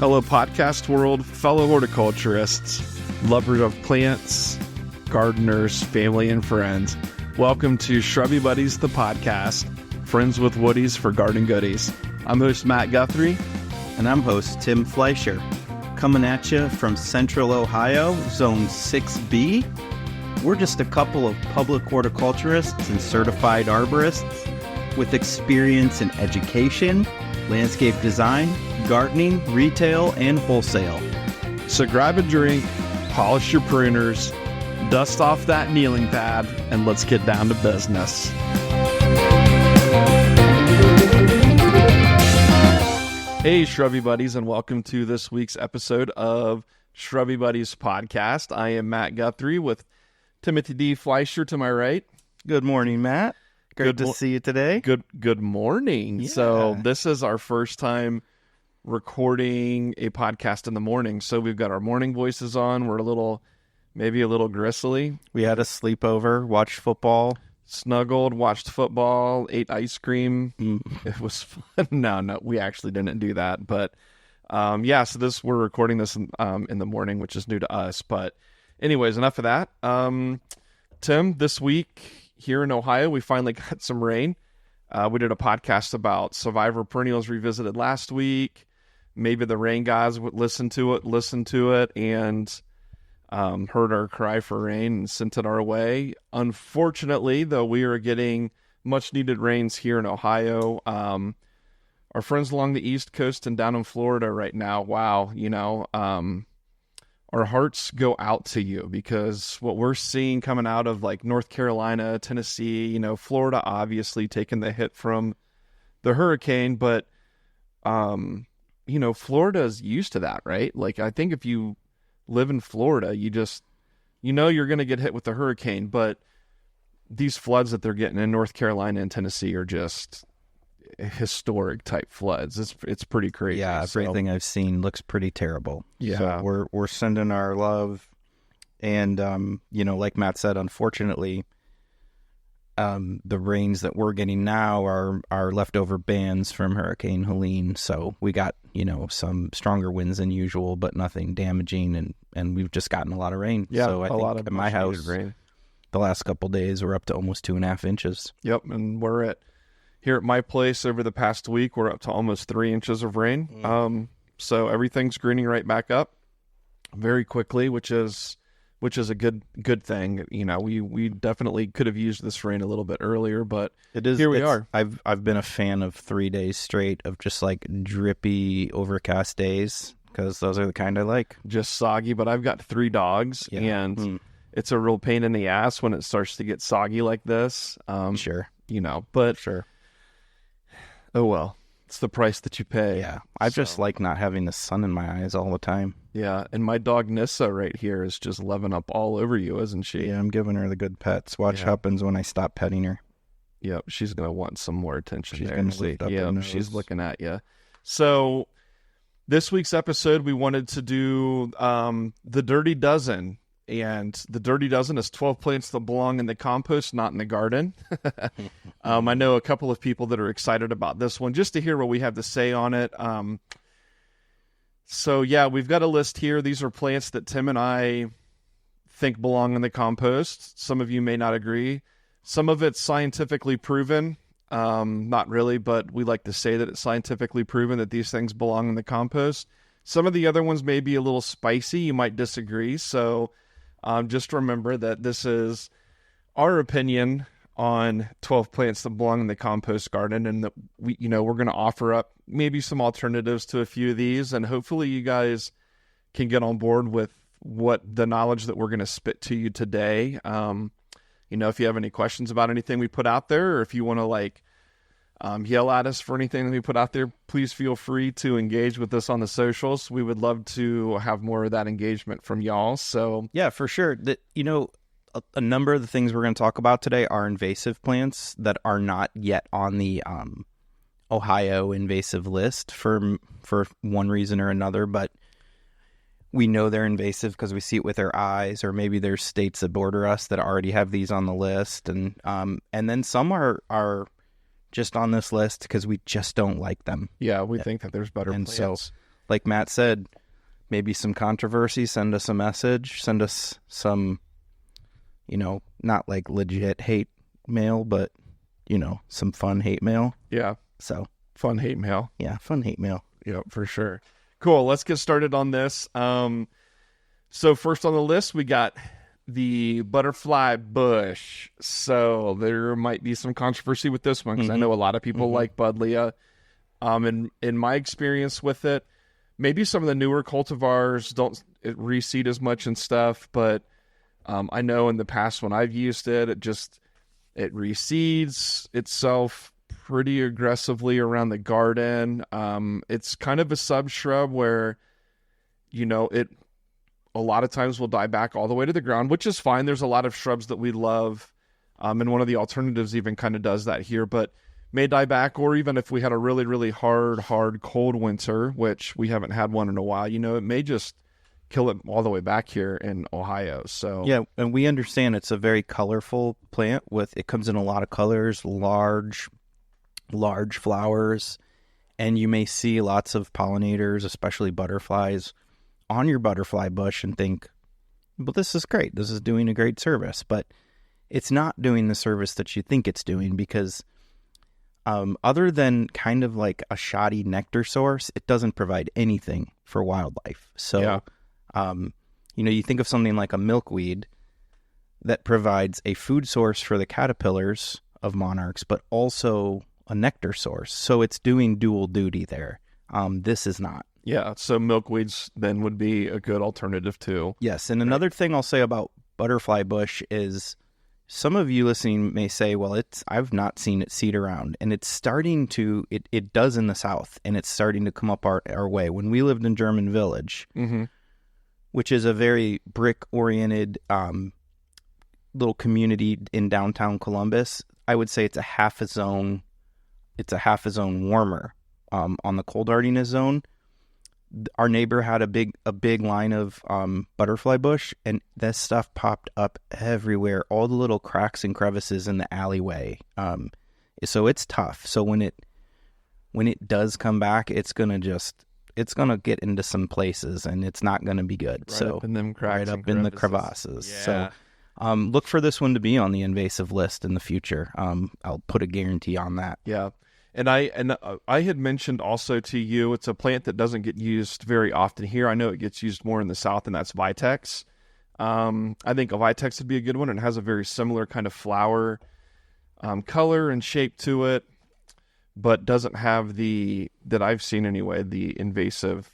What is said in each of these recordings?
Hello, podcast world, fellow horticulturists, lovers of plants, gardeners, family, and friends. Welcome to Shrubby Buddies, the podcast, friends with woodies for garden goodies. I'm host Matt Guthrie. And I'm host Tim Fleischer. Coming at you from Central Ohio, Zone 6B. We're just a couple of public horticulturists and certified arborists with experience in education, landscape design, gardening, retail, and wholesale. So grab a drink, polish your pruners, dust off that kneeling pad, and let's get down to business. Hey, Shrubby Buddies, and welcome to this week's episode of Shrubby Buddies podcast. I am Matt Guthrie with Timothy D. Fleischer to my right. Good morning, Matt. Good to see you today. Good morning. Yeah. So this is our first time recording a podcast in the morning. So we've got our morning voices on. We're maybe a little gristly. We had a sleepover, watched football. Snuggled, watched football, ate ice cream. It was fun. No, we actually didn't do that. But so we're recording this in the morning, which is new to us. But anyways, enough of that. Tim, this week here in Ohio, we finally got some rain. We did a podcast about Survivor perennials revisited last week. Maybe the rain guys would listen to it, and heard our cry for rain and sent it our way. Unfortunately, though, we are getting much needed rains here in Ohio. Our friends along the East Coast and down in Florida right now, wow, our hearts go out to you, because what we're seeing coming out of like North Carolina, Tennessee, Florida, obviously taking the hit from the hurricane, but Florida is used to that, right? Like, I think if you live in Florida, you just, you're going to get hit with the hurricane, but these floods that they're getting in North Carolina and Tennessee are just historic type floods. It's pretty crazy. Yeah, everything I've seen looks pretty terrible. Yeah. So we're sending our love, and like Matt said, unfortunately, the rains that we're getting now are leftover bands from Hurricane Helene. So we got, some stronger winds than usual, but nothing damaging. And we've just gotten a lot of rain. Yeah, so I think lot of at my house, rain. The last couple of days, we're up to almost 2.5 inches. Yep. And here at my place over the past week, we're up to almost 3 inches of rain. So everything's greening right back up very quickly, which is a good thing. We definitely could have used this rain a little bit earlier, but here we are. I've been a fan of 3 days straight of just like drippy, overcast days, because those are the kind I like. Just soggy, but I've got 3 dogs, and it's a real pain in the ass when it starts to get soggy like this. Sure. But sure. Oh well, it's the price that you pay. Yeah, I just like not having the sun in my eyes all the time. Yeah, and my dog Nissa right here is just loving up all over you, isn't she? Yeah, I'm giving her the good pets. Watch what happens when I stop petting her. Yep, she's going to want some more attention. She's going to lift up her nose. She's looking at you. So this week's episode, we wanted to do the Dirty Dozen. And the Dirty Dozen is 12 plants that belong in the compost, not in the garden. I know a couple of people that are excited about this one, just to hear what we have to say on it. We've got a list here. These are plants that Tim and I think belong in the compost. Some of you may not agree. Some of it's scientifically proven. Not really, but we like to say that it's scientifically proven that these things belong in the compost. Some of the other ones may be a little spicy. You might disagree. So just remember that this is our opinion on 12 plants that belong in the compost garden, and that we're going to offer up maybe some alternatives to a few of these, and hopefully you guys can get on board with what the knowledge that we're going to spit to you today. If you have any questions about anything we put out there, or if you want to yell at us for anything that we put out there, please feel free to engage with us on the socials. We would love to have more of that engagement from y'all. So yeah, for sure. A number of the things we're going to talk about today are invasive plants that are not yet on the Ohio invasive list for one reason or another, but we know they're invasive because we see it with our eyes, or maybe there's states that border us that already have these on the list, and then some are just on this list because we just don't like them. Yeah, we think that there's better and plants. So like Matt said, maybe some controversy, send us a message, send us some, not like legit hate mail, but, some fun hate mail. Yeah. So fun hate mail. Yeah, fun hate mail. Yeah, for sure. Cool. Let's get started on this. So first on the list, we got the butterfly bush. So there might be some controversy with this one because I know a lot of people like Buddleia. In my experience with it, maybe some of the newer cultivars don't reseed as much and stuff, but I know in the past when I've used it, it reseeds itself pretty aggressively around the garden. It's kind of a sub-shrub where, it a lot of times will die back all the way to the ground, which is fine. There's a lot of shrubs that we love, and one of the alternatives even kind of does that here, but may die back, or even if we had a really, really hard, cold winter, which we haven't had one in a while, it may just kill it all the way back here in Ohio. So yeah, and we understand it's a very colorful plant. It comes in a lot of colors, large flowers, and you may see lots of pollinators, especially butterflies, on your butterfly bush and think, well, this is great. This is doing a great service, but it's not doing the service that you think it's doing because other than kind of like a shoddy nectar source, it doesn't provide anything for wildlife. So, you think of something like a milkweed that provides a food source for the caterpillars of monarchs, but also a nectar source. So it's doing dual duty there. This is not. Yeah, so milkweeds then would be a good alternative too. Yes, and another thing I'll say about butterfly bush is some of you listening may say, well, I've not seen it seed around, and it's starting to, it does in the south, and it's starting to come up our way. When we lived in German Village, which is a very brick-oriented little community in downtown Columbus, I would say it's a half a zone warmer on the cold hardiness zone. Our neighbor had a big line of butterfly bush, and that stuff popped up everywhere, all the little cracks and crevices in the alleyway. So it's tough. So when it does come back, it's gonna get into some places, and it's not gonna be good. Right up in them cracks, right up in the crevasses. Yeah. So look for this one to be on the invasive list in the future. I'll put a guarantee on that. Yeah. And I had mentioned also to you, it's a plant that doesn't get used very often here. I know it gets used more in the south, and that's Vitex. I think a Vitex would be a good one. It has a very similar kind of flower color and shape to it, but doesn't have that I've seen anyway, the invasiveness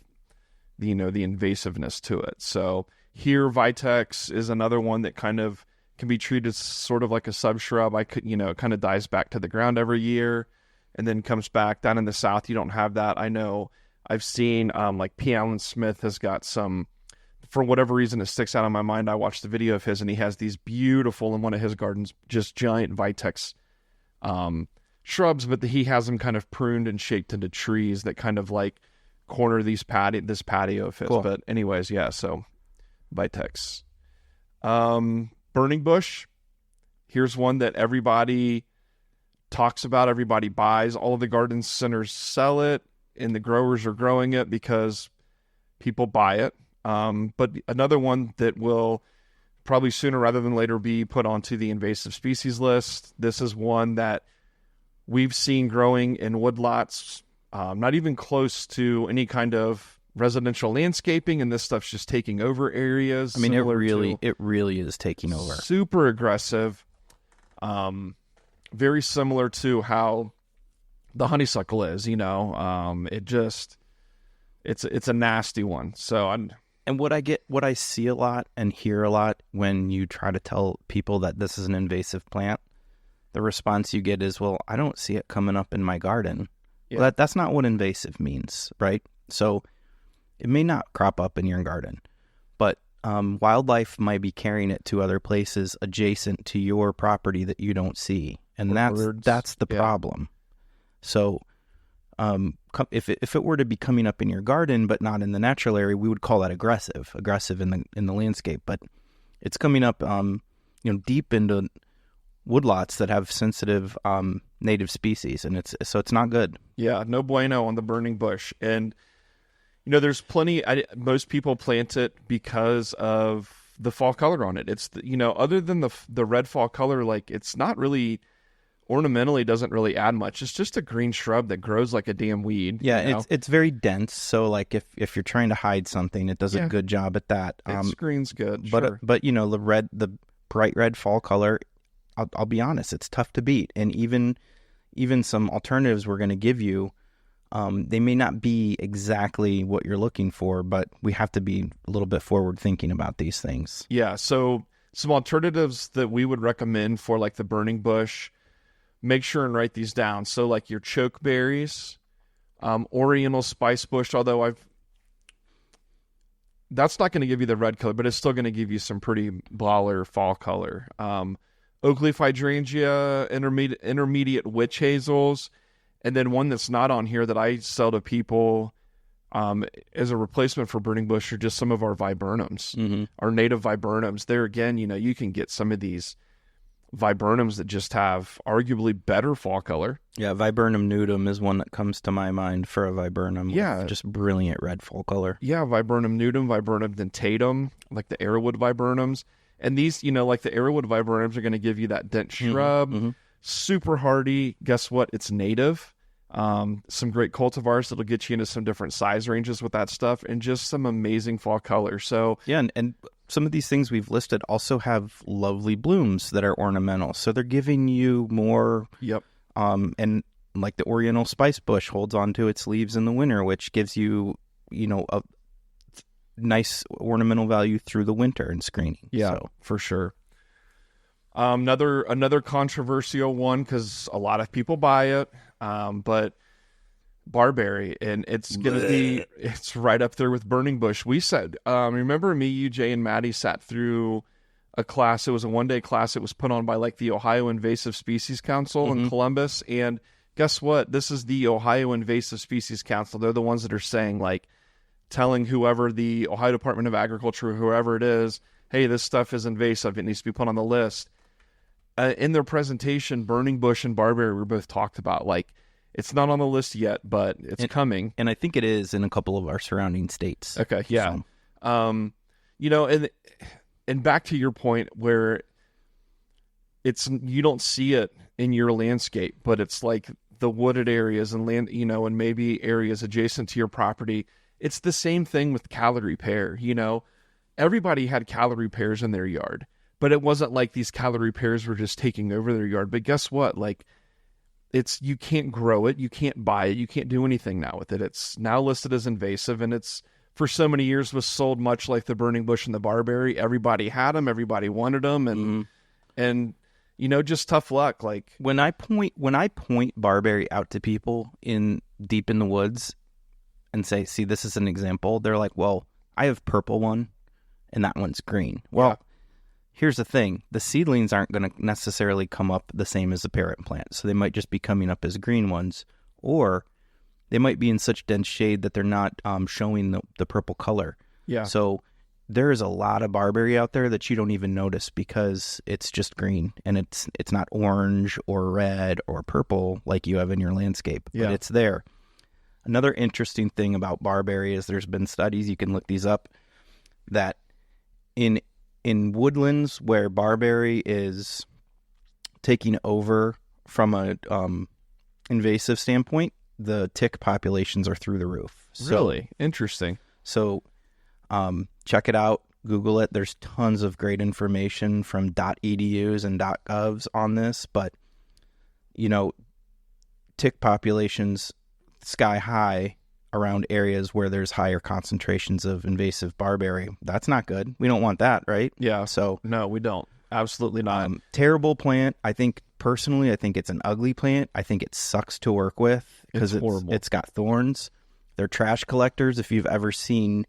to it. So here, Vitex is another one that kind of can be treated sort of like a subshrub. It kind of dies back to the ground every year and then comes back. Down in the south, you don't have that. I know I've seen like P. Allen Smith has got some, for whatever reason it sticks out in my mind. I watched the video of his, and he has these beautiful, in one of his gardens, just giant Vitex shrubs, but he has them kind of pruned and shaped into trees that kind of like corner this patio of his. Cool. But anyways, yeah, so Vitex. Burning bush. Here's one that everybody talks about, everybody buys. All of the garden centers sell it, and the growers are growing it because people buy it. But another one that will probably sooner rather than later be put onto the invasive species list. This is one that we've seen growing in woodlots, not even close to any kind of residential landscaping, and this stuff's just taking over areas. I mean, it really is taking over. Super aggressive. Very similar to how the honeysuckle is, it's a nasty one. So and what I see a lot and hear a lot when you try to tell people that this is an invasive plant, the response you get is, well, I don't see it coming up in my garden. Yeah. Well, that's not what invasive means, right? So it may not crop up in your garden, but wildlife might be carrying it to other places adjacent to your property that you don't see. And that's the problem. So if it were to be coming up in your garden but not in the natural area, we would call that aggressive in the landscape. But it's coming up deep into woodlots that have sensitive native species, and it's not good. Yeah, no bueno on the burning bush. And There's plenty. Most people plant it because of the fall color on it. It's other than the red fall color, like it's not really ornamentally doesn't really add much. It's just a green shrub that grows like a damn weed. Yeah, it's very dense. So like if you're trying to hide something, it does a good job at that. It screens good, but sure. But the bright red fall color, I'll be honest, it's tough to beat. And even some alternatives we're going to give you, they may not be exactly what you're looking for, but we have to be a little bit forward thinking about these things. Yeah. So some alternatives that we would recommend for like the burning bush. Make sure and write these down. So like your chokeberries, oriental spice bush, although that's not going to give you the red color, but it's still going to give you some pretty baller fall color. Oak leaf hydrangea, intermediate witch hazels, and then one that's not on here that I sell to people as a replacement for burning bush are just some of our viburnums, our native viburnums. There again, you can get some of these viburnums that just have arguably better fall color. Yeah, viburnum nudum is one that comes to my mind for a viburnum. Yeah, just brilliant red fall color. Yeah, viburnum nudum, viburnum dentatum, like the arrowwood viburnums, and these, like the arrowwood viburnums are going to give you that dense shrub, super hardy. Guess what? It's native. Some great cultivars that'll get you into some different size ranges with that stuff, and just some amazing fall color. So yeah, and some of these things we've listed also have lovely blooms that are ornamental. So they're giving you more. Yep. And like the oriental spice bush holds onto its leaves in the winter, which gives you, a nice ornamental value through the winter and screening. Yeah, so. For sure. Another controversial one, because a lot of people buy it, but barberry, and it's gonna be right up there with burning bush. We said, remember me, you, Jay, and Maddie sat through a class. It was a one-day class. It was put on by like the Ohio Invasive Species Council in Columbus, and guess what? This is the Ohio Invasive Species Council. They're the ones that are saying, like, telling whoever, the Ohio Department of Agriculture, whoever it is, hey, this stuff is invasive. It needs to be put on the list. In their presentation, burning bush and barberry were both talked about. Like, it's not on the list yet, but it's coming. And I think it is in a couple of our surrounding states. Okay, yeah. So. And back to your point where you don't see it in your landscape, but it's like the wooded areas and land, and maybe areas adjacent to your property. It's the same thing with calorie pear. Everybody had calorie pears in their yard, but it wasn't like these calorie pears were just taking over their yard. But guess what? Like, you can't grow it, you can't buy it, you can't do anything now with it. It's now listed as invasive, and it's for so many years was sold much like the burning bush and the barberry. Everybody had them, everybody wanted them, and just tough luck. Like when I point barberry out to people deep in the woods and say, "See, this is an example," they're like, "Well, I have purple one, and that one's green." Well. Here's the thing. The seedlings aren't going to necessarily come up the same as the parent plant. So they might just be coming up as green ones, or they might be in such dense shade that they're not showing the purple color. Yeah. So there is a lot of barberry out there that you don't even notice because it's just green, and it's not orange or red or purple like you have in your landscape, but it's there. Another interesting thing about barberry is there's been studies, you can look these up, that in woodlands where barberry is taking over from a invasive standpoint, the tick populations are through the roof. Really? Interesting. So check it out. Google it. There's tons of great information from .edus and .govs on this, but, tick populations sky high around areas where there's higher concentrations of invasive barberry. That's not good. We don't want that, right? Yeah. So no, we don't. Absolutely not. Terrible plant. I think it's an ugly plant. I think it sucks to work with because it's horrible. It's got thorns. They're trash collectors. If you've ever seen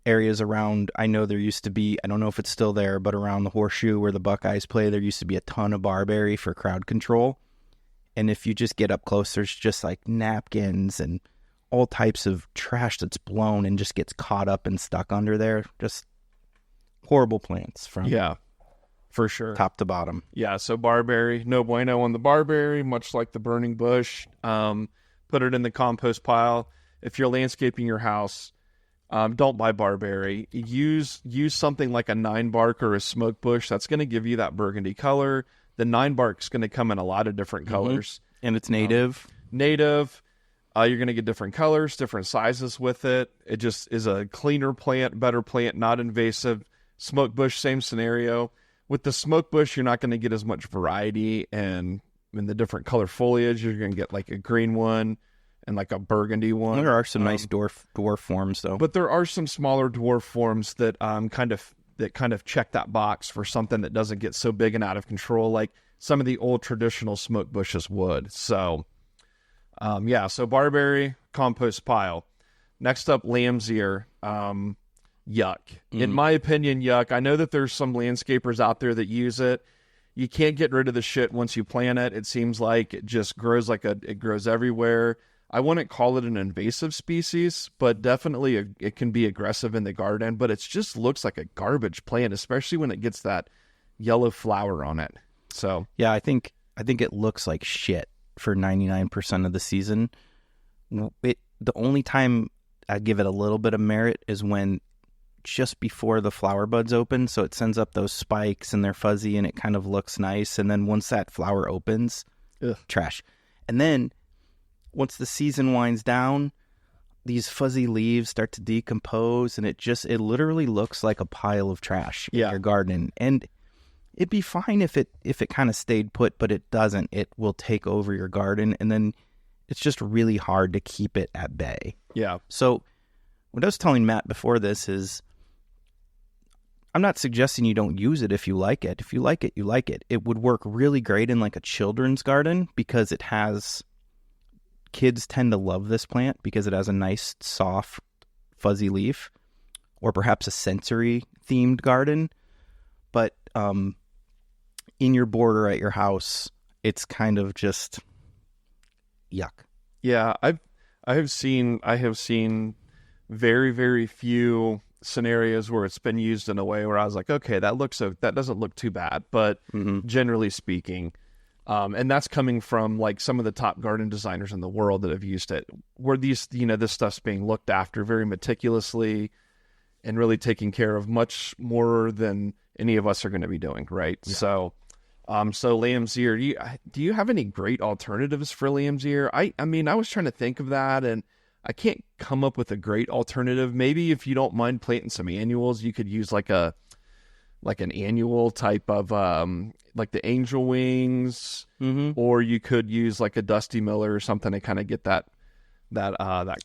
areas around, I know there used to be, I don't know if it's still there, but around the horseshoe where the Buckeyes play, there used to be a ton of barberry for crowd control. And if you just get up close, there's just like napkins and all types of trash that's blown and just gets caught up and stuck under there. Just horrible plants from for sure, top to bottom. Yeah, so barberry, no bueno on the barberry, much like the burning bush. Put it in the compost pile. if you're landscaping your house, don't buy barberry. Use something like a 9-bark or a smoke bush. That's going to give you that burgundy color. The 9-bark's going to come in a lot of different colors. And it's native. You're going to get different colors, different sizes with it. It just is a cleaner plant, better plant, not invasive. Smoke bush, same scenario. With the smoke bush, you're not going to get as much variety, and in the different color foliage, you're going to get like a green one and like a burgundy one. There are some nice dwarf forms, though. But there are some smaller dwarf forms that kind of check that box for something that doesn't get so big and out of control, like some of the old traditional smoke bushes would. So, so barberry, compost pile. Next up, lamb's ear. Yuck. In my opinion, yuck. I know that there's some landscapers out there that use it. You can't get rid of the shit once you plant it. It seems like it just grows it grows everywhere. I wouldn't call it an invasive species, but definitely it can be aggressive in the garden, but it just looks like a garbage plant, especially when it gets that yellow flower on it. So, yeah, I think it looks like shit for 99% of the season. The only time I give it a little bit of merit is when just before the flower buds open, so it sends up those spikes and they're fuzzy and it kind of looks nice. And then once that flower opens, trash. And then once the season winds down, these fuzzy leaves start to decompose, and it literally looks like a pile of trash in your garden. And it'd be fine if it kind of stayed put, but it doesn't. It will take over your garden, and then it's just really hard to keep it at bay. Yeah. So what I was telling Matt before this is, I'm not suggesting you don't use it if you like it. If you like it, you like it. It would work really great in like a children's garden because kids tend to love this plant because it has a nice, soft, fuzzy leaf, or perhaps a sensory themed garden. But in your border at your house, it's kind of just yuck. Yeah, I have seen very, very few scenarios where it's been used in a way where I was like, okay, that doesn't look too bad. But generally speaking, and that's coming from like some of the top garden designers in the world that have used it, where this stuff's being looked after very meticulously and really taken care of much more than any of us are going to be doing, right? Yeah. So lamb's ear, do you have any great alternatives for lamb's ear? I mean, I was trying to think of that, and I can't come up with a great alternative. Maybe if you don't mind planting some annuals, you could use like an annual type of like the angel wings, or you could use like a Dusty Miller or something to kind of get that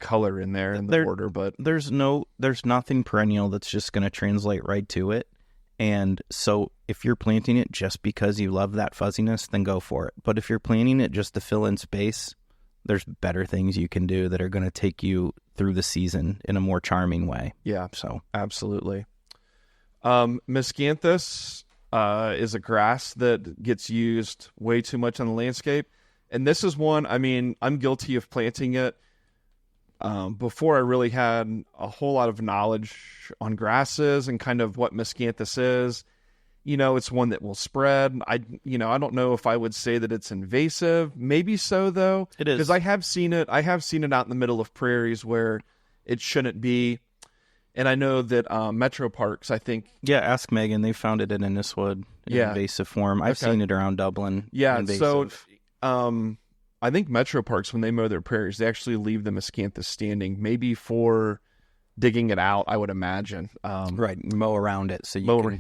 color in there in the border. But there's nothing perennial that's just going to translate right to it. And so if you're planting it just because you love that fuzziness, then go for it. But if you're planting it just to fill in space, there's better things you can do that are going to take you through the season in a more charming way. Yeah, so absolutely. Miscanthus is a grass that gets used way too much on the landscape. And this is one, I mean, I'm guilty of planting it before I really had a whole lot of knowledge on grasses and kind of what Miscanthus is. It's one that will spread. I don't know if I would say that it's invasive. Maybe so, though. It is. Because I have seen it out in the middle of prairies where it shouldn't be. And I know that Metro Parks, I think... Yeah, ask Megan. They found it in Inniswood in invasive form. I've seen it around Dublin. Yeah, invasive. So I think Metro Parks, when they mow their prairies, they actually leave the Miscanthus standing, maybe for digging it out, I would imagine. Right, mow around it so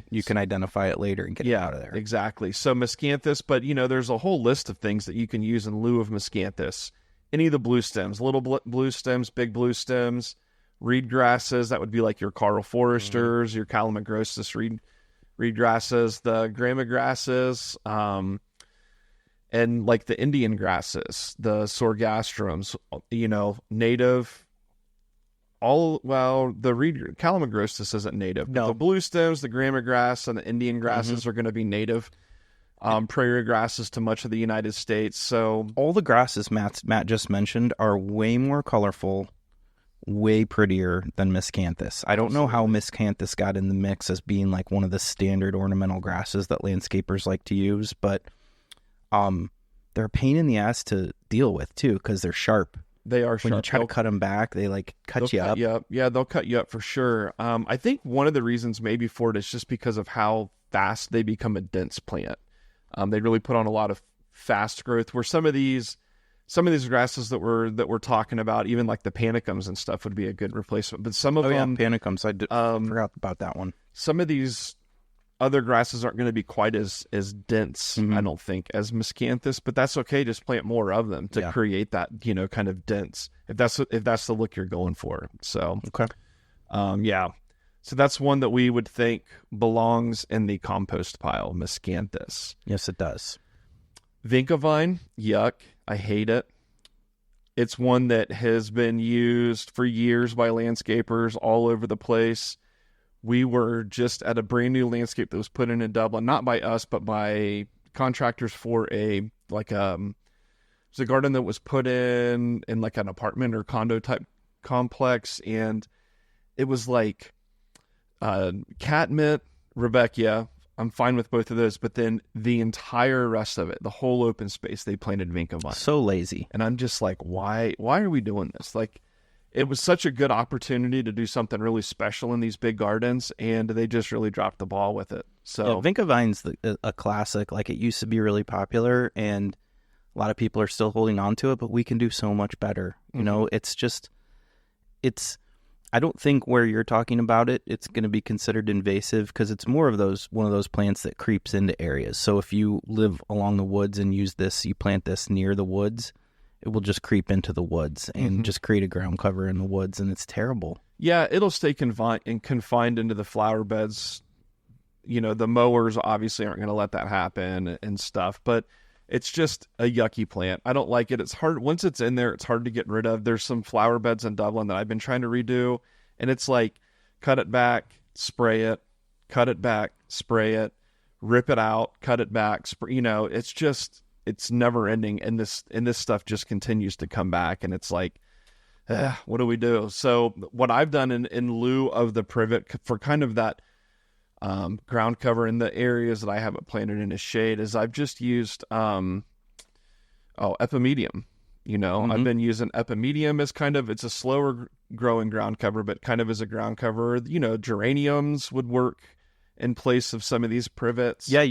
you can identify it later and get it out of there. Exactly. So Miscanthus, but there's a whole list of things that you can use in lieu of Miscanthus. Any of the blue stems, little blue stems, big blue stems, reed grasses, that would be like your Carl Foresters, your Calamagrostis reed grasses, the Grama grasses, and like the Indian grasses, the Sorgastrums, native. The reed Calamagrostis isn't native. No. The blue stems, the Grama grass, and the Indian grasses are going to be native. Prairie grasses to much of the United States. So all the grasses Matt just mentioned are way more colorful, way prettier than Miscanthus. I don't know how Miscanthus got in the mix as being like one of the standard ornamental grasses that landscapers like to use, but they're a pain in the ass to deal with too because they're sharp. They are When sharp. you try to cut them back, they like cut you up. Yeah, they'll cut you up for sure. I think one of the reasons maybe for it is just because of how fast they become a dense plant. They really put on a lot of fast growth, where some of these grasses that we're talking about, even like the panicums and stuff, would be a good replacement. But some of them, panicums. I forgot about that one. Some of these other grasses aren't going to be quite as dense, I don't think, as miscanthus, but that's okay. Just plant more of them to create that, kind of dense, if that's the look you're going for. So, okay. So that's one that we would think belongs in the compost pile, miscanthus. Yes, it does. Vinkavine, yuck. I hate it. It's one that has been used for years by landscapers all over the place. We were just at a brand new landscape that was put in Dublin, not by us, but by contractors for it was a garden that was put in like an apartment or condo type complex. And it was like catmint, Rebecca. I'm fine with both of those, but then the entire rest of it, the whole open space, they planted Vinkavine. So lazy. And I'm just like, why are we doing this? Like, it was such a good opportunity to do something really special in these big gardens, and they just really dropped the ball with it. So Vinkavine's a classic. Like, it used to be really popular, and a lot of people are still holding on to it, but we can do so much better. You know, I don't think where you're talking about it's going to be considered invasive, because it's more of one of those plants that creeps into areas. So if you live along the woods and you plant this near the woods, it will just creep into the woods and just create a ground cover in the woods, and it's terrible. Yeah, it'll stay confined into the flower beds. The mowers obviously aren't going to let that happen and stuff, but it's just a yucky plant. I don't like it. It's hard. Once it's in there, it's hard to get rid of. There's some flower beds in Dublin that I've been trying to redo, and it's like, cut it back, spray it, cut it back, spray it, rip it out, cut it back, spray. It's never ending, and this stuff just continues to come back, and it's like, what do we do? So what I've done in lieu of the privet for kind of that ground cover in the areas that I haven't planted in a shade is I've just used epimedium. I've been using epimedium as it's a slower growing ground cover, but kind of as a ground cover. Geraniums would work in place of some of these privets. Yeah,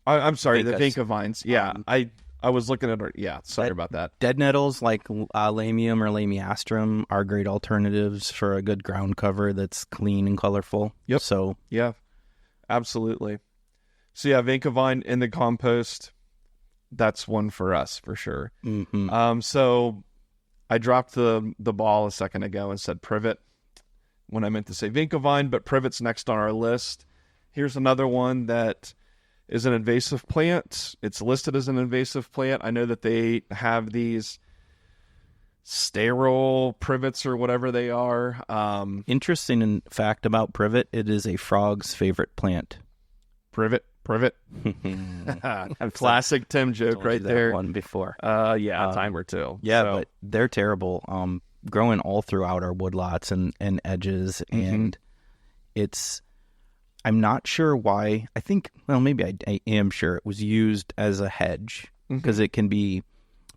I'm sorry, the Vinkavines. Yeah, I was looking at it. Yeah, sorry about that. Dead nettles like Lamium or Lamiastrum are great alternatives for a good ground cover that's clean and colorful. Yep. So yeah, absolutely. So yeah, Vinkavine in the compost, that's one for us for sure. So I dropped the ball a second ago and said privet when I meant to say Vinkavine, but privet's next on our list. Here's another one that is an invasive plant. It's listed as an invasive plant. I know that they have these sterile privets or whatever they are. Interesting fact about privet, it is a frog's favorite plant. Privet. Classic Tim joke right there. One before. A time or two. Yeah, but they're terrible. Growing all throughout our woodlots and edges, and I'm not sure why. I think, maybe I am sure it was used as a hedge, because it can be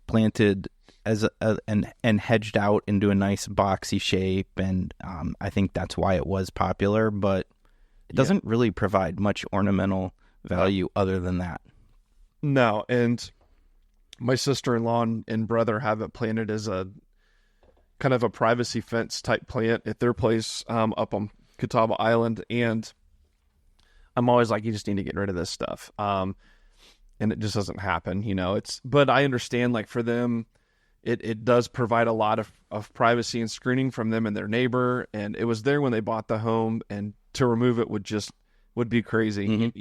planted as and hedged out into a nice boxy shape, and I think that's why it was popular. But it doesn't really provide much ornamental value other than that. No, and my sister-in-law and brother have it planted as a kind of a privacy fence type plant at their place up on Catawba Island, and I'm always like, you just need to get rid of this stuff. And it just doesn't happen, but I understand, like, for them, it does provide a lot of privacy and screening from them and their neighbor. And it was there when they bought the home, and to remove it would be crazy.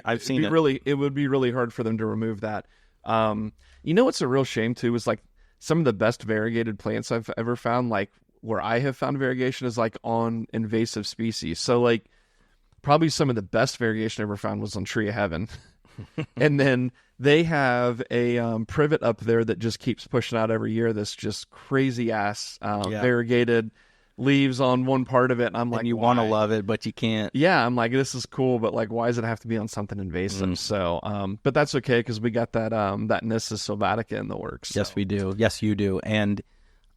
I've seen it. It would be really hard for them to remove that. What's a real shame too is like some of the best variegated plants I've ever found, like where I have found variegation is like on invasive species. So like, probably some of the best variegation I ever found was on Tree of Heaven. And then they have a privet up there that just keeps pushing out every year, this just crazy ass variegated leaves on one part of it, and I'm like, and you why? want to love it, but you can't. Yeah, I'm like, this is cool, but like, why does it have to be on something invasive? So, but that's okay because we got that Nissus sylvatica in the works. So. Yes, we do. Yes, you do. And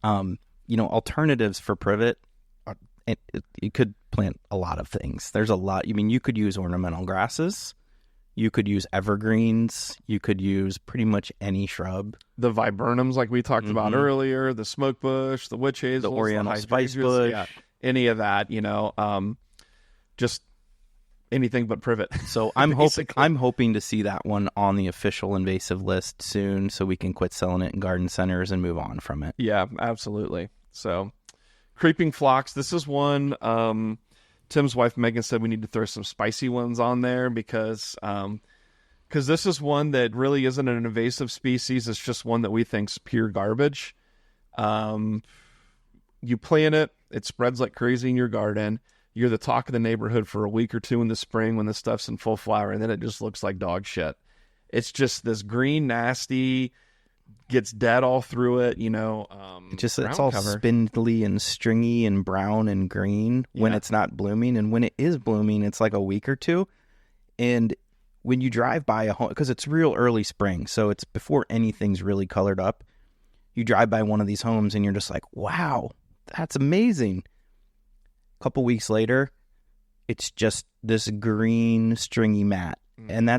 alternatives for privet. You could plant a lot of things. There's a lot. I mean, you could use ornamental grasses. You could use evergreens. You could use pretty much any shrub. The viburnums, like we talked about earlier, the smoke bush, the witch hazel, the oriental spice bush, any of that, just anything but privet. So I'm hoping to see that one on the official invasive list soon, so we can quit selling it in garden centers and move on from it. Yeah, absolutely. So, creeping phlox. This is one. Tim's wife Megan said we need to throw some spicy ones on there because this is one that really isn't an invasive species. It's just one that we think's pure garbage. You plant it, it spreads like crazy in your garden. You're the talk of the neighborhood for a week or two in the spring when the stuff's in full flower, and then it just looks like dog shit. It's just this green, nasty, gets dead all through it, it's all spindly and stringy and brown and green when it's not blooming. And when it is blooming, it's like a week or two. And when you drive by a home, because it's real early spring, so it's before anything's really colored up, you drive by one of these homes and you're just like, wow, that's amazing. A couple weeks later, it's just this green stringy mat. And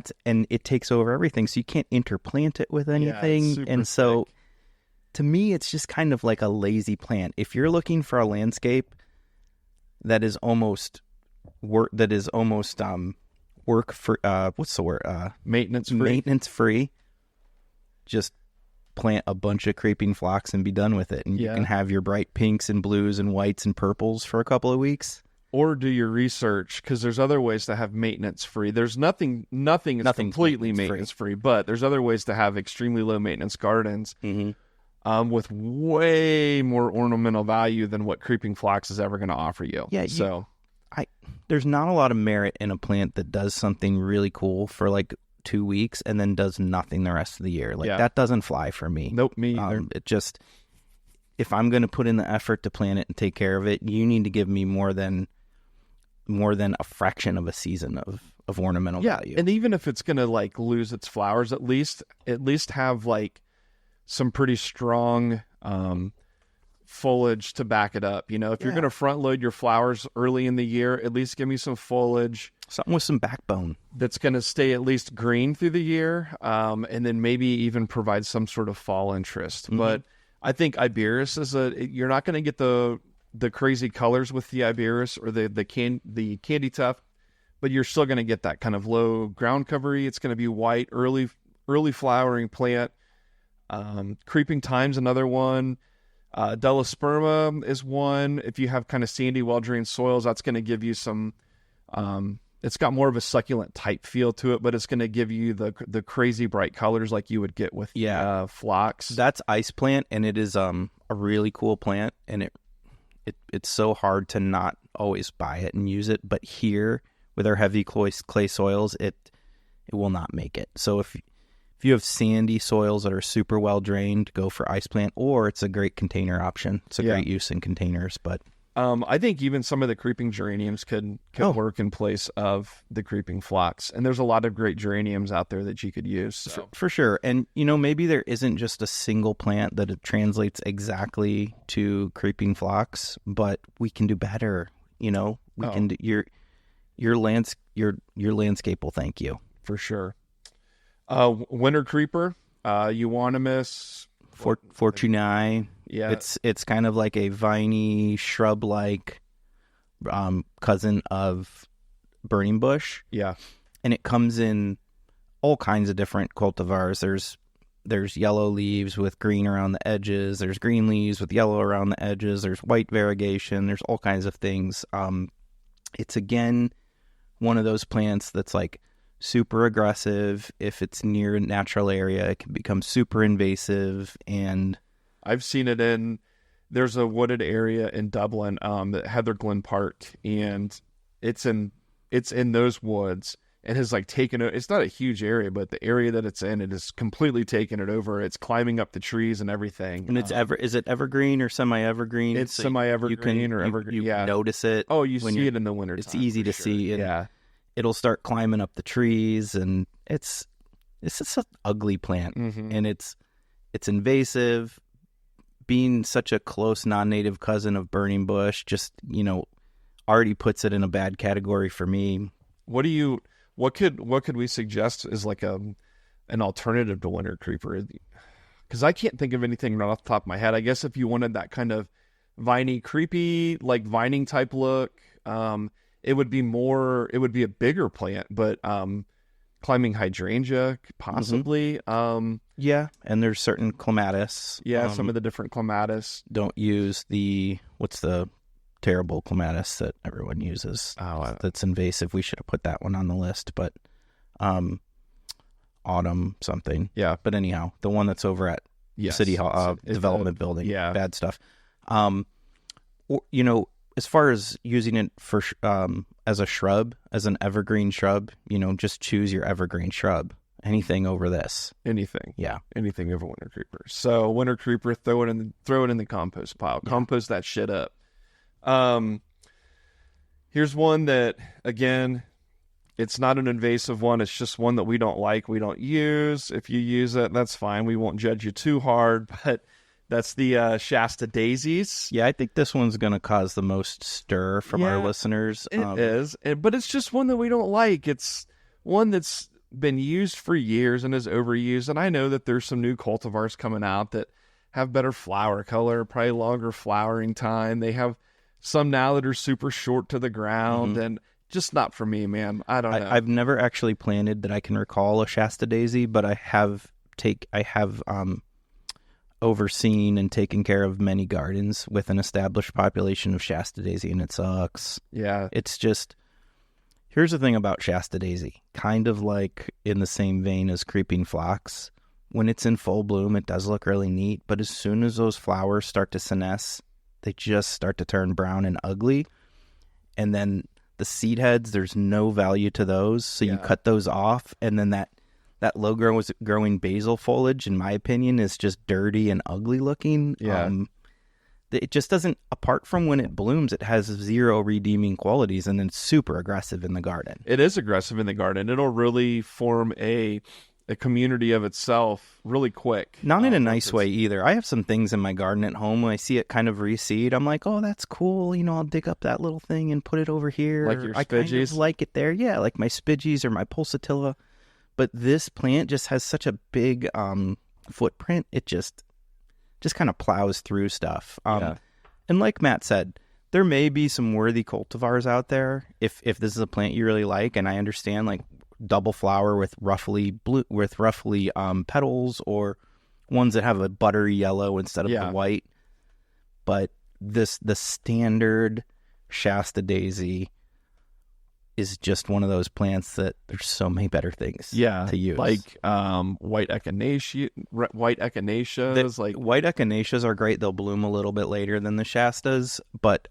it takes over everything, so you can't interplant it with anything. And so thick. To me, it's just kind of like a lazy plant. If you're looking for a landscape that is almost work for what's the word? Maintenance free. Just plant a bunch of creeping phlox and be done with it, and you can have your bright pinks and blues and whites and purples for a couple of weeks. Or do your research, because there's other ways to have maintenance free. There's nothing is completely maintenance free, but there's other ways to have extremely low maintenance gardens with way more ornamental value than what creeping phlox is ever going to offer you. Yeah, there's not a lot of merit in a plant that does something really cool for like 2 weeks and then does nothing the rest of the year. That doesn't fly for me. Nope, me either. If I'm going to put in the effort to plant it and take care of it, you need to give me more than a fraction of a season of ornamental value. And even if it's going to like lose its flowers, at least have like some pretty strong foliage to back it up. If you're going to front load your flowers early in the year, at least give me some foliage. Something with some backbone. That's going to stay at least green through the year, and then maybe even provide some sort of fall interest. But I think Iberis you're not going to get the crazy colors with the Iberis or the candy tuft, but you're still going to get that kind of low ground covery. It's going to be white, early flowering plant. Creeping Thyme's another one. Delosperma is one. If you have kind of sandy, well-drained soils, that's going to give you some... it's got more of a succulent type feel to it, but it's going to give you the crazy bright colors like you would get with phlox. That's ice plant, and it is a really cool plant, and it's so hard to not always buy it and use it. But here, with our heavy clay soils, it will not make it. So if you have sandy soils that are super well drained, go for ice plant, or it's a great container option. It's a great use in containers, but. I think even some of the creeping geraniums could work in place of the creeping phlox. And there's a lot of great geraniums out there that you could use. So. For sure. And, maybe there isn't just a single plant that it translates exactly to creeping phlox, but we can do better. We can do your landscape will thank you. For sure. Winter creeper, Euonymus, Fortunae. Yeah, it's kind of like a viney shrub-like cousin of burning bush. Yeah, and it comes in all kinds of different cultivars. There's yellow leaves with green around the edges. There's green leaves with yellow around the edges. There's white variegation. There's all kinds of things. It's again one of those plants that's like super aggressive. If it's near a natural area, it can become super invasive. And I've seen it there's a wooded area in Dublin, Heather Glen Park, and it's in those woods. and has like taken it. It's not a huge area, but the area that it's in, it has completely taken it over. It's climbing up the trees and everything. And it's is it evergreen or semi-evergreen? It's semi-evergreen or evergreen. You notice it. Oh, you see it in the winter. It's easy to see. Yeah. It'll start climbing up the trees, and it's just an ugly plant, and it's invasive. Being such a close non-native cousin of burning bush, just already puts it in a bad category for me. What could we suggest as like an alternative to winter creeper? Because I can't think of anything right off the top of my head. I guess if you wanted that kind of viney, creepy, like vining type look, it would be a bigger plant, but climbing hydrangea possibly. Yeah, and there's certain clematis. Yeah, some of the different clematis. Don't use what's the terrible clematis that everyone uses. That's invasive. We should have put that one on the list, but autumn something. Yeah. But anyhow, the one that's over at City Hall Development Building. Yeah. Bad stuff. As far as using it for as a shrub, as an evergreen shrub, just choose your evergreen shrub. Anything over this. Anything. Yeah. Anything over winter creeper. So winter creeper, throw it in the compost pile. Yeah. Compost that shit up. Here's one that, again, it's not an invasive one. It's just one that we don't like. We don't use. If you use it, that's fine. We won't judge you too hard, but that's the Shasta daisies. Yeah, I think this one's going to cause the most stir from our listeners. It is, but it's just one that we don't like. It's one that's been used for years and is overused. And I know that there's some new cultivars coming out that have better flower color, probably longer flowering time. They have some now that are super short to the ground, and just not for me, man. I don't know. I've never actually planted that I can recall a Shasta daisy, but I have overseen and taken care of many gardens with an established population of Shasta daisy, and it sucks. Yeah. It's just, here's the thing about Shasta daisy, kind of like in the same vein as creeping phlox. When it's in full bloom, it does look really neat, but as soon as those flowers start to senesce, they just start to turn brown and ugly. And then the seed heads, there's no value to those, so you cut those off, and then that low growing basil foliage, in my opinion, is just dirty and ugly looking. Yeah. It just doesn't, apart from when it blooms, it has zero redeeming qualities, and then super aggressive in the garden. It is aggressive in the garden. It'll really form a community of itself really quick. Not in a nice way either. I have some things in my garden at home when I see it kind of reseed. I'm like, oh, that's cool. I'll dig up that little thing and put it over here. Like your I spidgies? kind of like it there. Yeah, like my spidgies or my pulsatilla. But this plant just has such a big footprint. It just kind of plows through stuff. And like Matt said, there may be some worthy cultivars out there if this is a plant you really like. And I understand, like, double flower with roughly petals, or ones that have a buttery yellow instead of the white. But the standard Shasta daisy is just one of those plants that there's so many better things to use. Like white echinacea. White echinaceas are great. They'll bloom a little bit later than the Shastas, but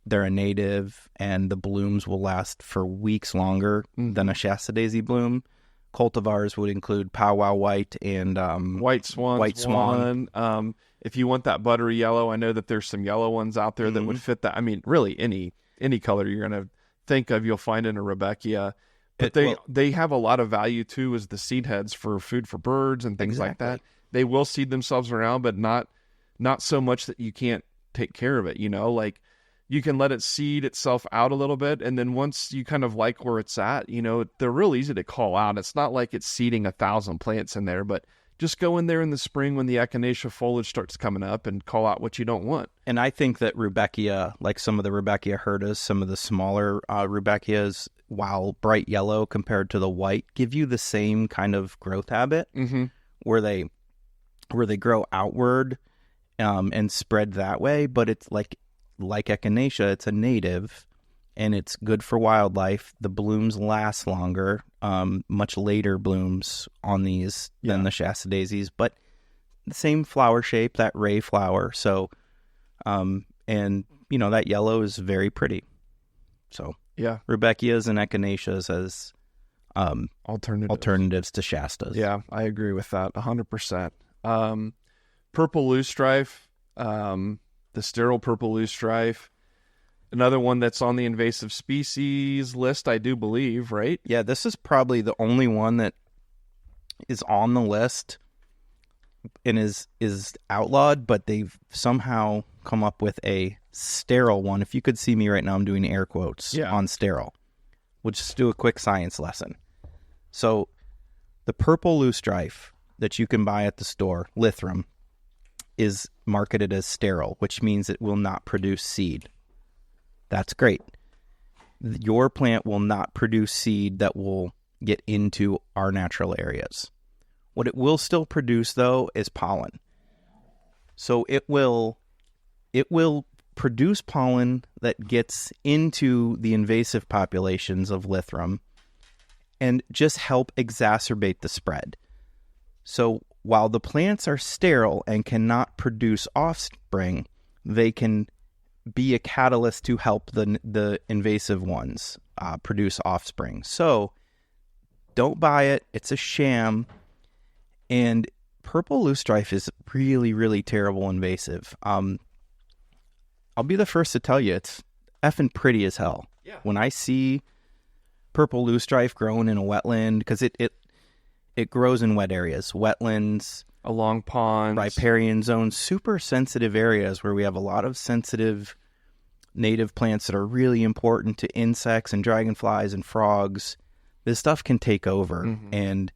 they're a native, and the blooms will last for weeks longer than a Shasta daisy bloom. Cultivars would include powwow white and white swan. If you want that buttery yellow, I know that there's some yellow ones out there that would fit that. I mean, really any color you're going to think of, you'll find in a Rudbeckia. But they have a lot of value too as the seed heads for food for birds and things like that. They will seed themselves around, but not so much that you can't take care of it. Like, you can let it seed itself out a little bit, and then once you kind of like where it's at, they're real easy to call out. It's not like it's seeding 1,000 plants in there, but just go in there in the spring when the echinacea foliage starts coming up and call out what you don't want. And I think that Rudbeckia, like some of the Rudbeckia hirtas, some of the smaller Rudbeckias, while bright yellow compared to the white, give you the same kind of growth habit where they grow outward and spread that way. But it's like echinacea, it's a native, and it's good for wildlife. The blooms last longer, much later blooms on these than the Shasta daisies, but the same flower shape, that ray flower. So, and that yellow is very pretty. So, Rudbeckias and echinaceas as alternatives to Shastas. Yeah, I agree with that 100%. Purple loosestrife, the sterile purple loosestrife, another one that's on the invasive species list, I do believe, right? Yeah, this is probably the only one that is on the list and is outlawed, but they've somehow come up with a sterile one. If you could see me right now, I'm doing air quotes on sterile. We'll just do a quick science lesson. So the purple loosestrife that you can buy at the store, Lythrum, is marketed as sterile, which means it will not produce seed. That's great. Your plant will not produce seed that will get into our natural areas. What it will still produce, though, is pollen. So it will produce pollen that gets into the invasive populations of Lythrum and just help exacerbate the spread. So while the plants are sterile and cannot produce offspring, they can be a catalyst to help the invasive ones produce offspring. So don't buy it. It's a sham. And purple loosestrife is really, really terrible invasive. I'll be the first to tell you, it's effing pretty as hell. Yeah. When I see purple loosestrife growing in a wetland, because it grows in wet areas, wetlands, along ponds, riparian zones, super sensitive areas where we have a lot of sensitive native plants that are really important to insects and dragonflies and frogs. This stuff can take over. Mm-hmm. And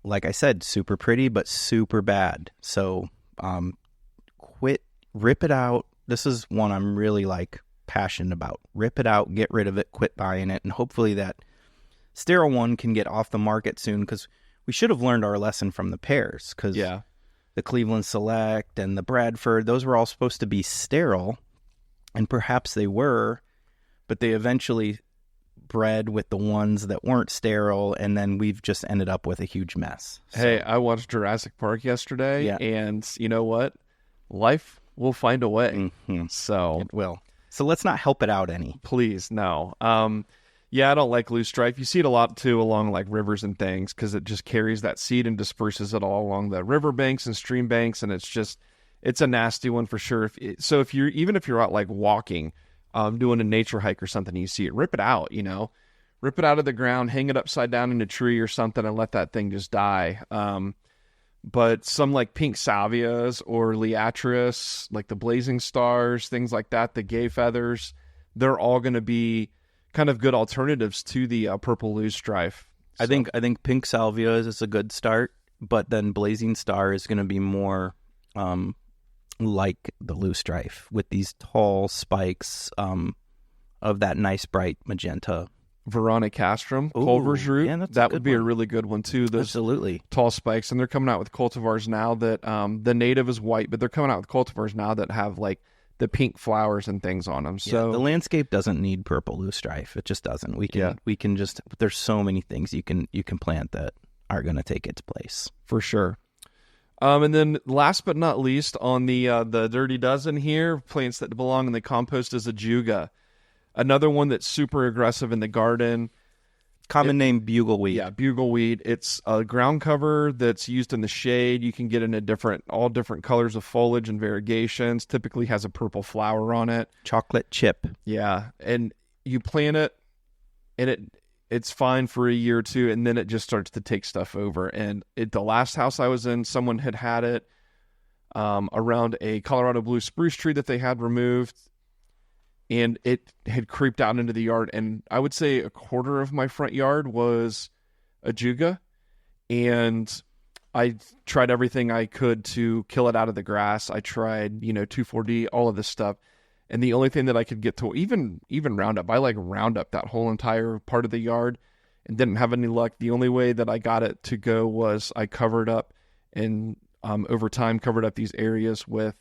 like I said, super pretty, but super bad. So rip it out. This is one I'm really passionate about. Rip it out, get rid of it, quit buying it, and hopefully that sterile one can get off the market soon, because we should have learned our lesson from the pears, because the Cleveland Select and the Bradford, those were all supposed to be sterile, and perhaps they were, but they eventually bred with the ones that weren't sterile, and then we've just ended up with a huge mess. Hey, I watched Jurassic Park yesterday, and you know what? Life will find a way. Mm-hmm. So it will. So let's not help it out any. Please, no. Yeah, I don't like loosestrife. You see it a lot, too, along rivers and things, because it just carries that seed and disperses it all along the river banks and stream banks, and it's a nasty one for sure. If you're out walking, doing a nature hike or something, and you see it, rip it out, rip it out of the ground, hang it upside down in a tree or something, and let that thing just die. But some pink salvias or liatris, the blazing stars, things like that, the gay feathers, they're all going to be kind of good alternatives to the purple loosestrife. I think pink salvia is a good start, but then blazing star is going to be more like the loosestrife with these tall spikes of that nice bright magenta. Verona castrum, Culver's root. Yeah, that would be a really good one too. Those absolutely tall spikes, and they're coming out with cultivars now that the native is white, but they're coming out with cultivars now that have the pink flowers and things on them. So the landscape doesn't need purple loosestrife. It just doesn't. We can just, there's so many things you can plant that are going to take its place for sure. And then last but not least on the Dirty Dozen here, plants that belong in the compost is ajuga. Another one that's super aggressive in the garden. Common name, bugleweed. Yeah, bugleweed. It's a ground cover that's used in the shade. You can get in all different colors of foliage and variegations. Typically has a purple flower on it. Chocolate chip. Yeah, and you plant it, and it's fine for a year or two, and then it just starts to take stuff over. And the last house I was in, someone had it around a Colorado blue spruce tree that they had removed, and it had creeped out into the yard. And I would say a quarter of my front yard was ajuga, and I tried everything I could to kill it out of the grass. I tried, 2,4-D, all of this stuff. And the only thing that I could get to, even Roundup, I Roundup that whole entire part of the yard and didn't have any luck. The only way that I got it to go was I covered up and over time covered up these areas with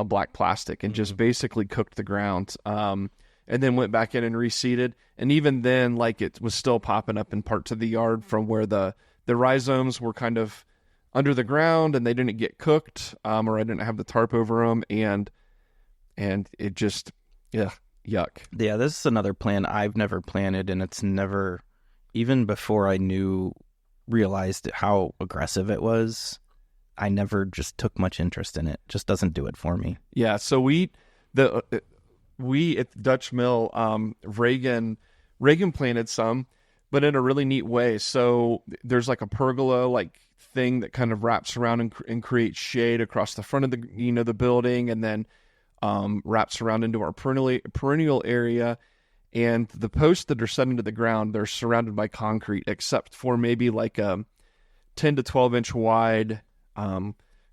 black plastic and just basically cooked the ground. And then went back in and reseeded. And even then, it was still popping up in parts of the yard from where the rhizomes were kind of under the ground and they didn't get cooked, or I didn't have the tarp over them. And it just, yuck. Yeah, this is another plant I've never planted, and it's never even before I realized how aggressive it was, I never just took much interest in it. Just doesn't do it for me. Yeah, so we at the Dutch Mill, Reagan planted some, but in a really neat way. So there's like a pergola like thing that kind of wraps around and creates shade across the front of the the building, and then wraps around into our perennial area. And the posts that are set into the ground, they're surrounded by concrete, except for maybe like a 10 to 12 inch wide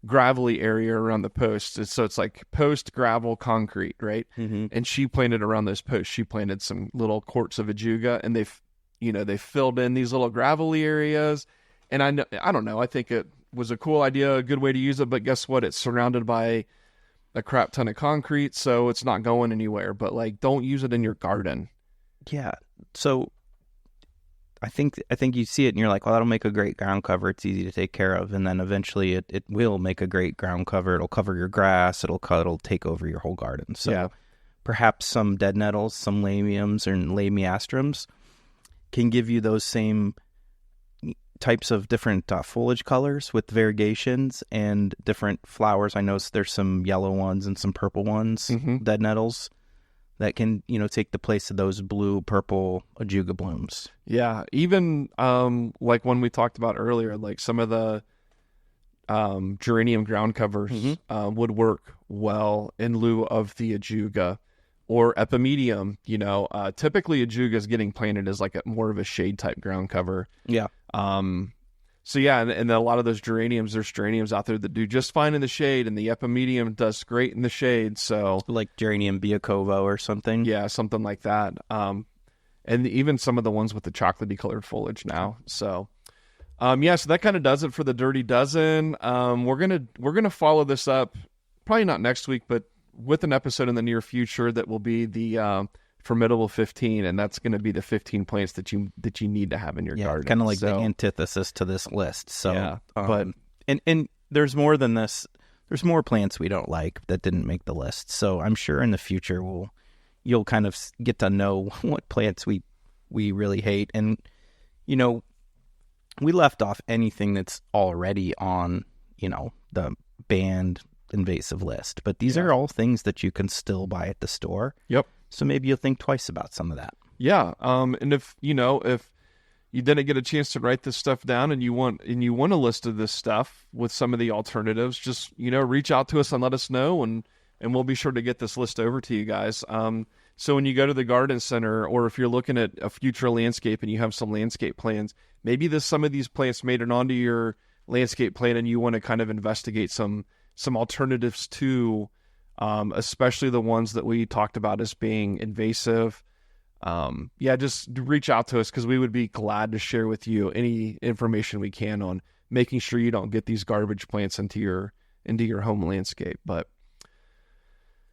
gravelly area around the posts. So it's like post, gravel, concrete, right? Mm-hmm. And she planted around those posts, she planted some little quarts of ajuga, and they filled in these little gravelly areas. And I don't know, I think it was a cool idea, a good way to use it, but guess what? It's surrounded by a crap ton of concrete, so it's not going anywhere. But like, don't use it in your garden. Yeah. So I think you see it and you're like, well, that'll make a great ground cover. It's easy to take care of. And then eventually it will make a great ground cover. It'll cover your grass. It'll take over your whole garden. So perhaps some dead nettles, some lamiums or lamiastrums can give you those same types of different foliage colors with variegations and different flowers. I noticed there's some yellow ones and some purple ones, dead nettles, that can, take the place of those blue, purple ajuga blooms. Yeah, even like when we talked about earlier, like some of the geranium ground covers would work well in lieu of the ajuga or epimedium. Typically ajuga is getting planted as like more of a shade type ground cover. Yeah. So yeah, and a lot of those geraniums, there's geraniums out there that do just fine in the shade, and the epimedium does great in the shade. So like geranium biacovo or something. Yeah, something like that. And even some of the ones with the chocolatey colored foliage now. So, so that kind of does it for the Dirty Dozen. We're gonna follow this up, probably not next week, but with an episode in the near future that will be the Formidable 15, and that's going to be the 15 plants that you need to have in your garden. Kind of like the antithesis to this list. So, but and there's more than this. There's more plants we don't like that didn't make the list. So I'm sure in the future you'll kind of get to know what plants we really hate. And we left off anything that's already on the banned invasive list, but these are all things that you can still buy at the store. Yep. So maybe you'll think twice about some of that. Yeah. And if you didn't get a chance to write this stuff down and you want a list of this stuff with some of the alternatives, just, reach out to us and let us know, and we'll be sure to get this list over to you guys. So when you go to the garden center, or if you're looking at a future landscape and you have some landscape plans, maybe some of these plants made it onto your landscape plan and you want to kind of investigate some alternatives too. Especially the ones that we talked about as being invasive. Just reach out to us, because we would be glad to share with you any information we can on making sure you don't get these garbage plants into your home landscape. But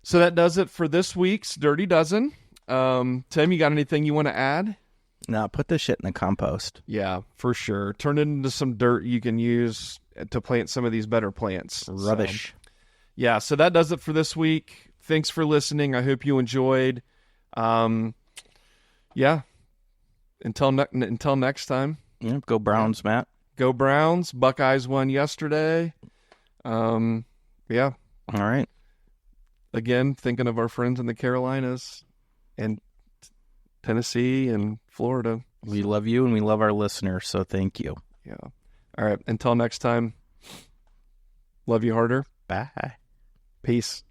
so that does it for this week's Dirty Dozen. Tim, you got anything you want to add? No, put this shit in the compost. Yeah, for sure. Turn it into some dirt you can use to plant some of these better plants. Rubbish. So that does it for this week. Thanks for listening. I hope you enjoyed. Until next time. Yeah, go Browns, Matt. Go Browns. Buckeyes won yesterday. All right. Again, thinking of our friends in the Carolinas and Tennessee and Florida. We love you and we love our listeners, so thank you. Yeah. All right. Until next time. Love you harder. Bye. Peace.